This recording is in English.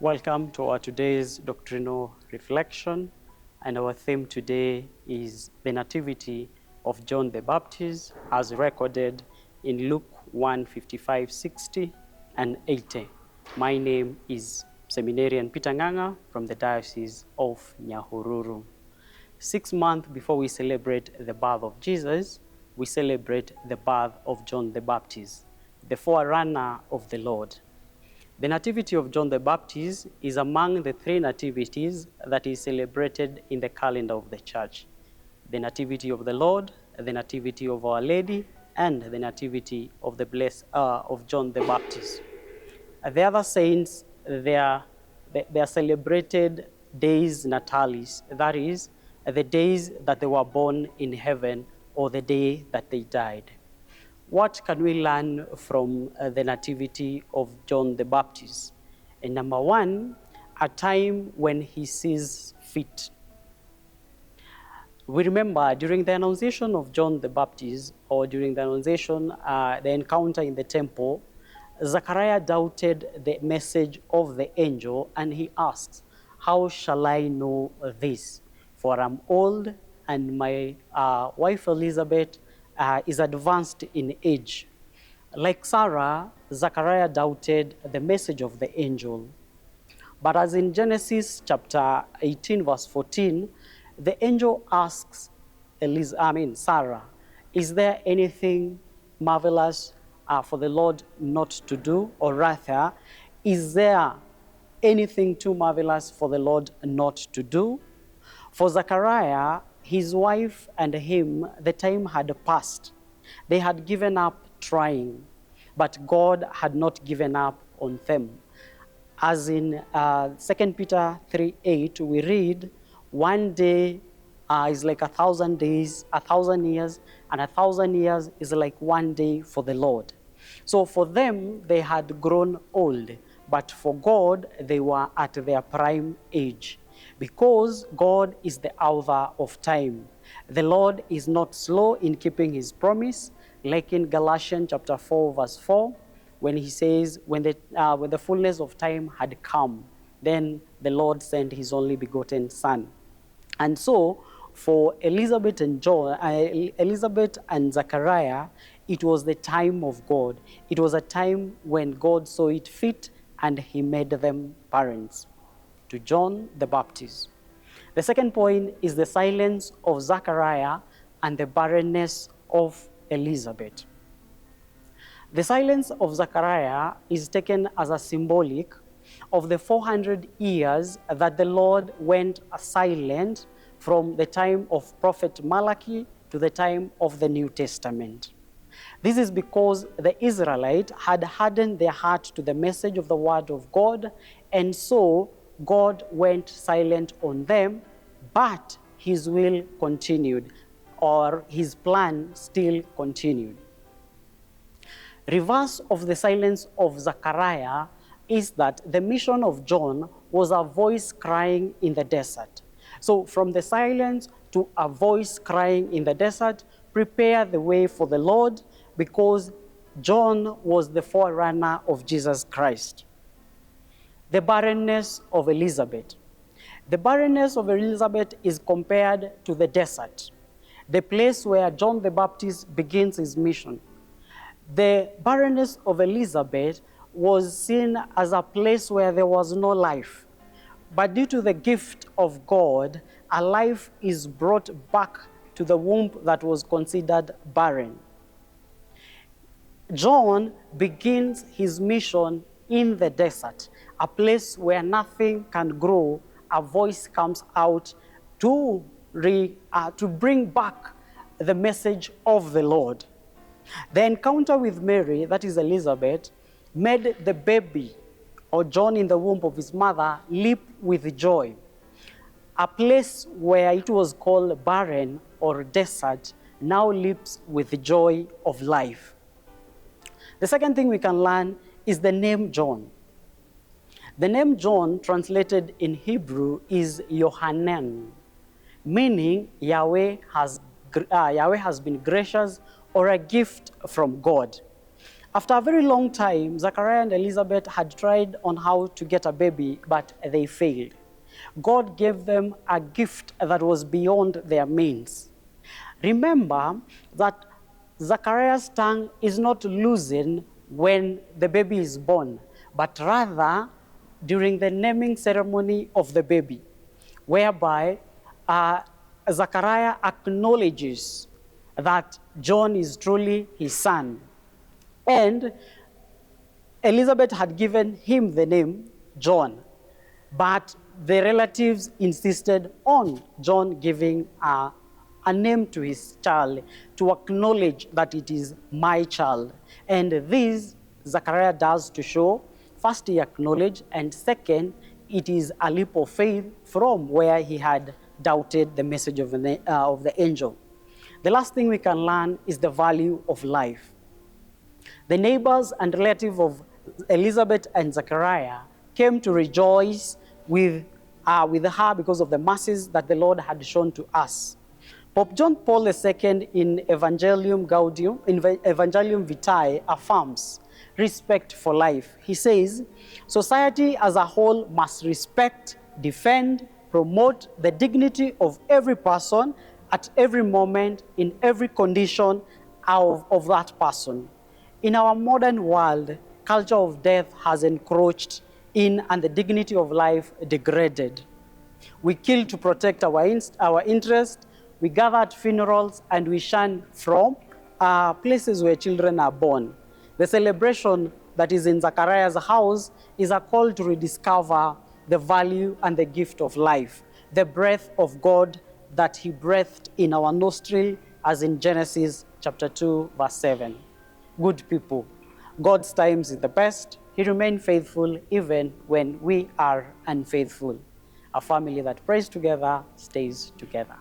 Welcome to our today's doctrinal reflection, and our theme today is the Nativity of John the Baptist as recorded in Luke 1:55, 60 and 80. My name is Seminarian Peter Nganga from the Diocese of Nyahururu. 6 months before we celebrate the birth of Jesus, we celebrate the birth of John the Baptist, the forerunner of the Lord. The Nativity of John the Baptist is among the 3 nativities that is celebrated in the calendar of the Church. The Nativity of the Lord, the Nativity of Our Lady, and the Nativity of of John the Baptist. The other saints, they are celebrated days natalis, that is, the days that they were born in heaven or the day that they died. What can we learn from the Nativity of John the Baptist? And number 1, a time when he sees fit. We remember during the Annunciation of John the Baptist, or during the Annunciation, the encounter in the temple, Zachariah doubted the message of the angel, and he asks, "How shall I know this? For I'm old, and my wife Elizabeth is advanced in age." Like Sarah, Zachariah doubted the message of the angel. But as in Genesis chapter 18, verse 14, the angel asks Sarah, "Is there anything marvelous for the Lord not to do?" Or rather, is there anything too marvelous for the Lord not to do? For Zachariah, his wife and him, the time had passed. They had given up trying, but God had not given up on them. As in 2 Peter 3:8, we read, "One day is like 1,000 days, 1,000 years, and 1,000 years is like one day for the Lord." So for them, they had grown old, but for God, they were at their prime age. Because God is the author of time. The Lord is not slow in keeping his promise, like in Galatians chapter 4, verse 4, when he says, when the fullness of time had come, then the Lord sent his only begotten Son. And so, for Elizabeth and Zachariah, it was the time of God. It was a time when God saw it fit and he made them parents to John the Baptist. The second point is the silence of Zachariah and the barrenness of Elizabeth. The silence of Zachariah is taken as a symbolic of the 400 years that the Lord went silent from the time of Prophet Malachi to the time of the New Testament. This is because the Israelites had hardened their heart to the message of the word of God, and so God went silent on them, but his will continued, or his plan still continued. Reverse of the silence of Zachariah is that the mission of John was a voice crying in the desert. So from the silence to a voice crying in the desert, prepare the way for the Lord, because John was the forerunner of Jesus Christ. The barrenness of Elizabeth. The barrenness of Elizabeth is compared to the desert, the place where John the Baptist begins his mission. The barrenness of Elizabeth was seen as a place where there was no life. But due to the gift of God, a life is brought back to the womb that was considered barren. John begins his mission in the desert, a place where nothing can grow. A voice comes out to bring back the message of the Lord. The encounter with Mary, that is Elizabeth, made the baby, or John in the womb of his mother, leap with joy. A place where it was called barren or desert now leaps with the joy of life. The second thing we can learn is the name John. The name John, translated in Hebrew, is Yohanan, meaning Yahweh has been gracious, or a gift from God. After a very long time, Zachariah and Elizabeth had tried on how to get a baby, but they failed. God gave them a gift that was beyond their means. Remember that Zachariah's tongue is not loosened when the baby is born, but rather during the naming ceremony of the baby, whereby Zachariah acknowledges that John is truly his son. And Elizabeth had given him the name John, but the relatives insisted on John giving a name to his child to acknowledge that it is my child. And this Zachariah does to show, first he acknowledged, and second, it is a leap of faith from where he had doubted the message of the angel. The last thing we can learn is the value of life. The neighbors and relatives of Elizabeth and Zachariah came to rejoice with her because of the mercies that the Lord had shown to us. Pope John Paul II in Evangelium Vitae affirms respect for life. He says, society as a whole must respect, defend, promote the dignity of every person at every moment, in every condition of that person. In our modern world, culture of death has encroached in and the dignity of life degraded. We kill to protect our interest, we gather at funerals, and we shun from places where children are born. The celebration that is in Zachariah's house is a call to rediscover the value and the gift of life, the breath of God that he breathed in our nostril, as in Genesis chapter 2, verse 7. Good people, God's times is the best. He remains faithful even when we are unfaithful. A family that prays together stays together.